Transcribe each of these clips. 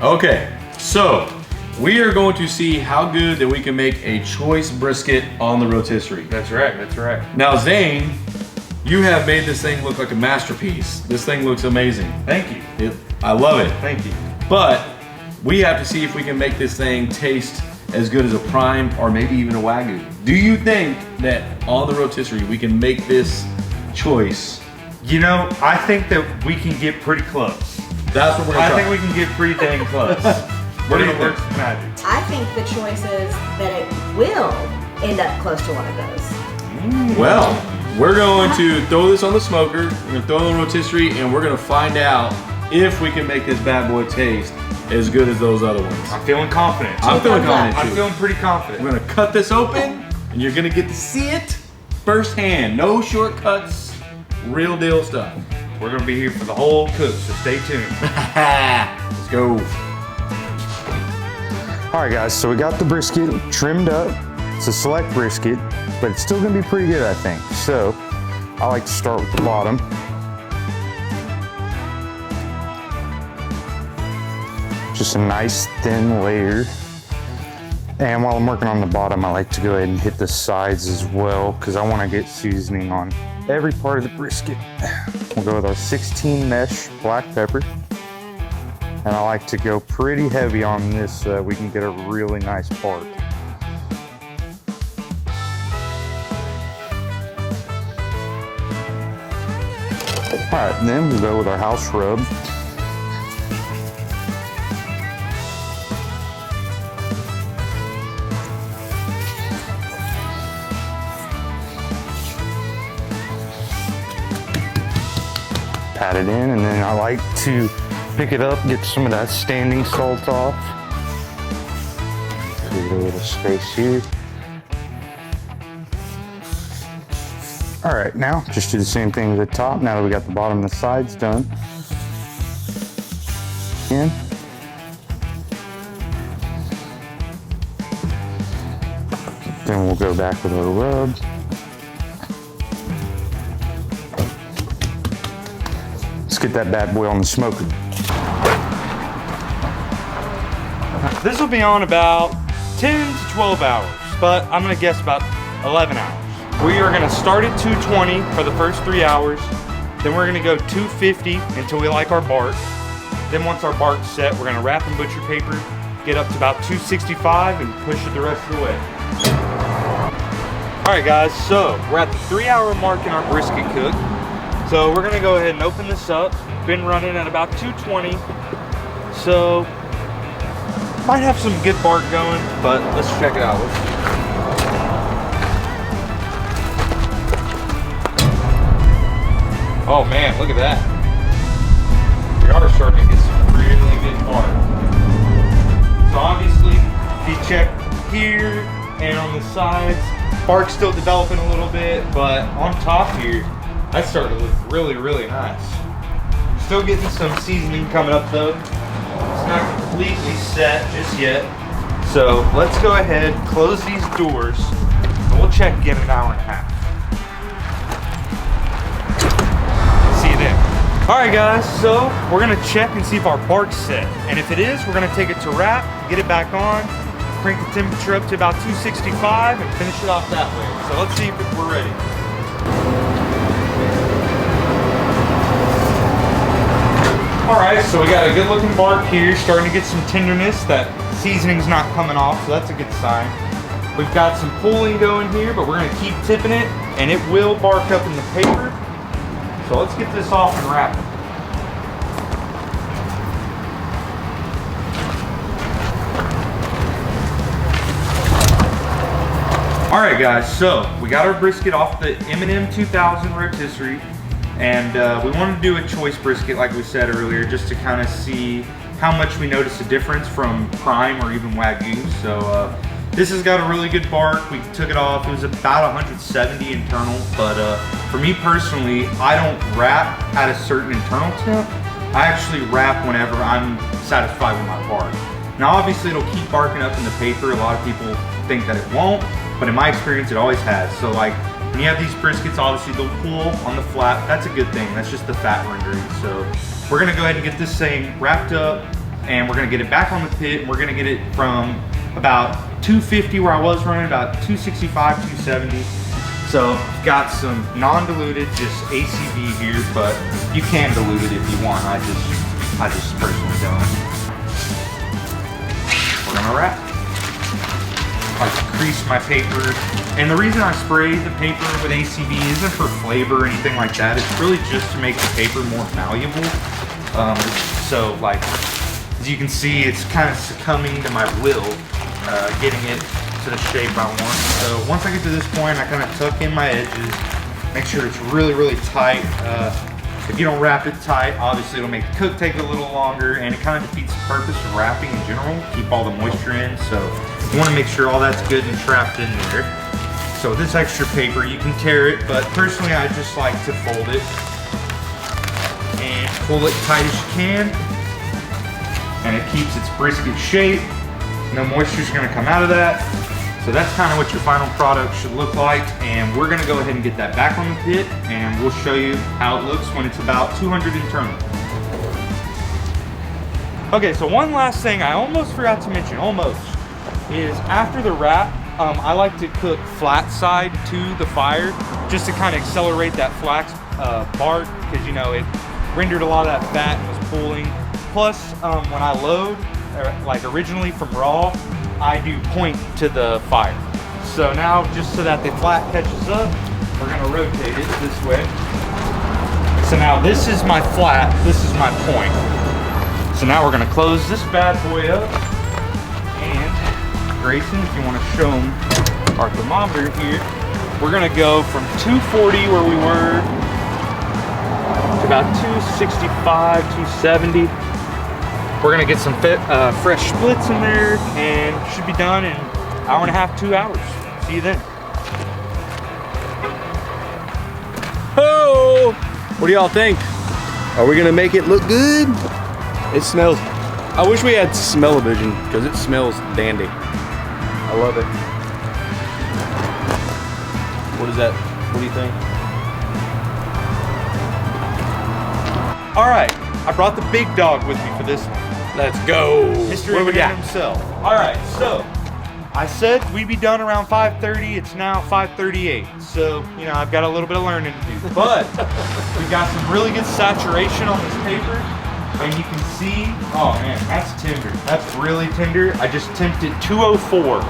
Okay, so we are going to see how good that we can make a choice brisket on the rotisserie. That's right, that's right. Now Zane, you have made this thing look like a masterpiece. This thing looks amazing. Thank you. I love it. Thank you. But we have to see if we can make this thing taste as good as a prime or maybe even a wagyu. Do you think that on the rotisserie we can make this choice? You know, I think that we can get pretty close. That's what we're gonna try. I think we can get pretty dang close. What do you We're gonna work think? some magic. I think the choice is that it will end up close to one of those. Well, we're going to throw this on the smoker, we're gonna throw it on the rotisserie, and we're gonna find out if we can make this bad boy taste as good as those other ones. I'm feeling confident. I'm feeling confident I'm too. feeling pretty confident. We're gonna cut this open, and you're gonna get to see it firsthand. No shortcuts, real deal stuff. We're gonna be here for the whole cook, so stay tuned. Let's go. All right, guys, so we got the brisket trimmed up. It's a select brisket, but it's still gonna be pretty good, I think. So I like to start with the bottom. Just a nice thin layer. And while I'm working on the bottom, I like to go ahead and hit the sides as well, because I wanna get seasoning on every part of the brisket. We'll go with our 16 mesh black pepper. And I like to go pretty heavy on this so that we can get a really nice part. All right, then we'll go with our house rub. Pat it in, and then I like to pick it up, get some of that standing salt off. Create a little space here. All right, now just do the same thing at the top. Now that we got the bottom and the sides done. In. Then we'll go back with our rub. Let's get that bad boy on the smoker. This will be on about 10 to 12 hours, but I'm gonna guess about 11 hours. We are gonna start at 220 for the first 3 hours. Then we're gonna go 250 until we like our bark. Then once our bark's set, we're gonna wrap in butcher paper, get up to about 265 and push it the rest of the way. All right guys, so we're at the 3-hour mark in our brisket cook. So we're gonna go ahead and open this up. Been running at about 220. So might have some good bark going, but let's check it out. Oh man, look at that. We are starting to get some really good bark. So obviously, if you check here and on the sides, bark's still developing a little bit, but on top here, that's starting to look really, really nice. Still getting some seasoning coming up though. It's not completely set just yet. So let's go ahead, close these doors, and we'll check again in an hour and a half. See you then. All right guys, so we're gonna check and see if our bark's set. And if it is, we're gonna take it to wrap, get it back on, crank the temperature up to about 265 and finish it off that way. So let's see if we're ready. All right, so we got a good looking bark here, starting to get some tenderness. That seasoning's not coming off, so that's a good sign. We've got some pulling going here, but we're gonna keep tipping it, and it will bark up in the paper. So let's get this off and wrap it. All right guys, so we got our brisket off the M&M 2000 rotisserie. And we wanted to do a choice brisket like we said earlier, just to kind of see how much we notice a difference from prime or even wagyu. So this has got a really good bark. We took it off, it was about 170 internal, but for me personally, I don't wrap at a certain internal temp. I actually wrap whenever I'm satisfied with my bark. Now obviously it'll keep barking up in the paper. A lot of people think that it won't, but in my experience it always has. So like, when you have these briskets, obviously they'll pull on the flap. That's a good thing. That's just the fat rendering. So we're gonna go ahead and get this thing wrapped up, and we're gonna get it back on the pit, and we're gonna get it from about 250 where I was running, about 265, 270. So got some non-diluted, just ACV here, but you can dilute it if you want. I just personally don't. We're gonna wrap. I like to crease my paper, and the reason I spray the paper with ACV isn't for flavor or anything like that. It's really just to make the paper more malleable. So like, as you can see, it's kind of succumbing to my will, getting it to the shape I want. So once I get to this point, I kind of tuck in my edges, make sure it's really, really tight. If you don't wrap it tight, obviously it'll make the cook take a little longer, and it kind of defeats the purpose of wrapping in general, keep all the moisture in. So you want to make sure all that's good and trapped in there. So with this extra paper, you can tear it, but personally I just like to fold it and pull it tight as you can, and it keeps its brisket shape. No moisture's gonna come out of that. So that's kind of what your final product should look like, and we're gonna go ahead and get that back on the pit, and we'll show you how it looks when it's about 200 internal. Okay, so one last thing I almost forgot to mention, is after the wrap, I like to cook flat side to the fire, just to kind of accelerate that flax bark, because you know, it rendered a lot of that fat and was pooling. Plus, when I load, like originally from raw, I do point to the fire. So now, just so that the flat catches up, we're gonna rotate it this way. So now this is my flat, this is my point. So now we're gonna close this bad boy up, and Grayson, if you wanna show them our thermometer here, we're gonna go from 240 where we were to about 265, 270. We're gonna get some fresh splits in there, and should be done in an hour and a half, 2 hours. See you then. Oh, what do y'all think? Are we gonna make it look good? It smells. I wish we had smell-o-vision, because it smells dandy. I love it. What is that? What do you think? All right, I brought the big dog with me for this one. Let's go. Mr. What do we got? himself. All right, so I said we'd be done around 5:30. It's now 5:38. So, you know, I've got a little bit of learning to do. But we got some really good saturation on this paper. And you can see, oh man, that's tender. That's really tender. I just temped it 204.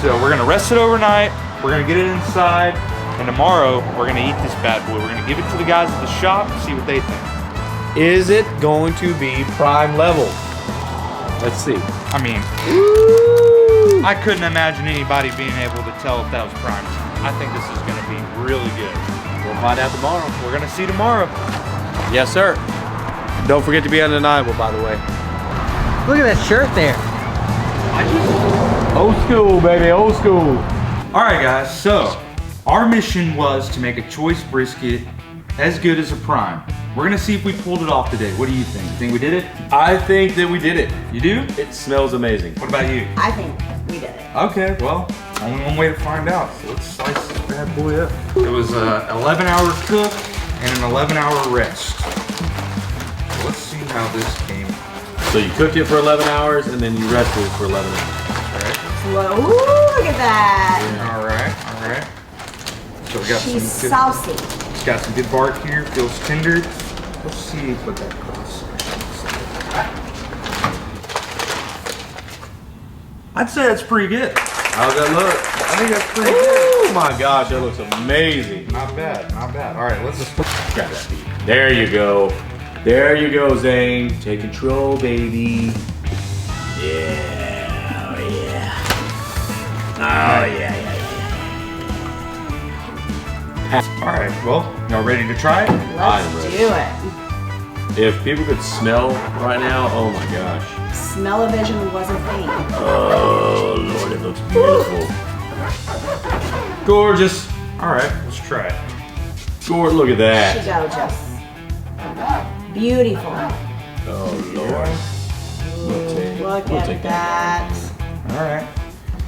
So we're gonna rest it overnight. We're gonna get it inside. And tomorrow, we're gonna eat this bad boy. We're gonna give it to the guys at the shop and see what they think. Is it going to be prime level? Let's see. I mean, I couldn't imagine anybody being able to tell if that was prime. I think this is gonna be really good. We'll find out tomorrow. We're gonna see tomorrow. Yes, sir. Don't forget to be undeniable, by the way. Look at that shirt there. Old school, baby, old school. All right, guys, so our mission was to make a choice brisket as good as a prime. We're gonna see if we pulled it off today. What do you think? You think we did it? I think that we did it. You do? It smells amazing. What about you? I think we did it. Okay, well, only one way to find out. So let's slice this bad boy up. It was an 11-hour cook and an 11-hour rest. So let's see how this came. So you cooked it for 11 hours and then you rested it for 11 hours. All right. Slow. Ooh, look at that. All right, all right. So we got She's some good, saucy. it's got some good bark here, feels tender. Let's see what that cross section looks like. I'd say that's pretty good. How's that look? I think that's pretty good. Oh my gosh, that looks amazing. Not bad, not bad. All right, let's Grab that beat. There you go. There you go, Zane. Take control, baby. Yeah. Oh yeah. Oh yeah. All right, well, y'all ready to try it? Let's do it. If people could smell right now, oh my gosh. Smell-o-vision was a thing. Oh Lord, it looks beautiful. Gorgeous. All right, let's try it. Look at that. Gorgeous. Beautiful. Oh Lord. Look at that. All right.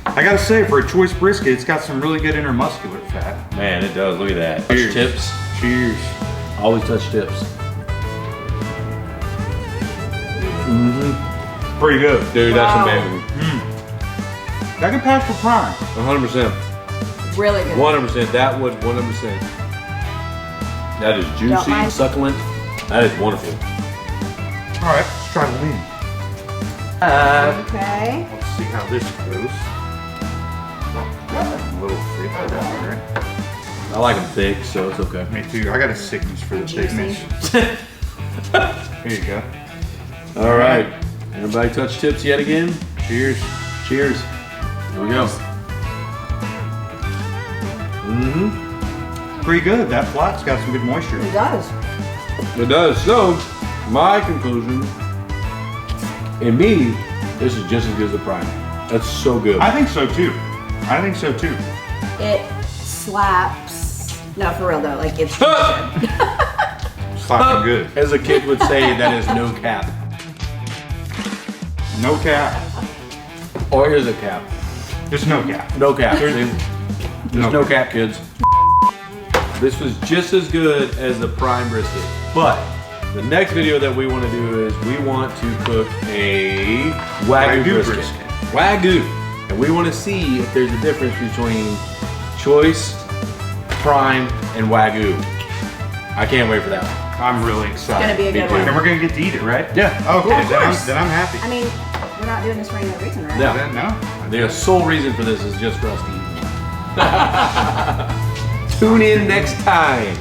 I gotta say, for a choice brisket, it's got some really good intermuscular fat. Man, it does. Look at that. Cheers. Touch tips. Cheers. Always touch tips. Pretty good. Dude, that's Wow. amazing. That can pass for prime. 100%. Really good. 100%. That was 100%. That is Don't juicy, mind. succulent. That is wonderful. All right, let's try the lean. Okay. Let's see how this goes. A little thick. Right? I like them thick, so it's okay. Me too. I got a sickness for the Juicy. thickness. Here you go. All right. Everybody touch tips yet again? Cheers. Cheers. Here we go. Mm-hmm. Pretty good. That flat's got some good moisture. It does. It does. So, my conclusion, in me, this is just as good as the prime. That's so good. I think so too. I think so too. It slaps. No, for real though. Like it's. Slapping good. As a kid would say, that is no cap. No cap. Or is it cap? There's no cap. No cap. There's No no cap, kids. This was just as good as the prime brisket. But the next video that we want to do is we want to cook a wagyu brisket. Wagyu. And we want to see if there's a difference between choice, prime, and wagyu. I can't wait for that one. I'm really excited. It's gonna be a good And one. we're gonna get to eat it, right? Yeah. Okay, Yeah, of then course. I'm happy. I mean, we're not doing this for any other reason, right? Yeah. Then no. The sole reason for this is just for us to eat. Tune in next time.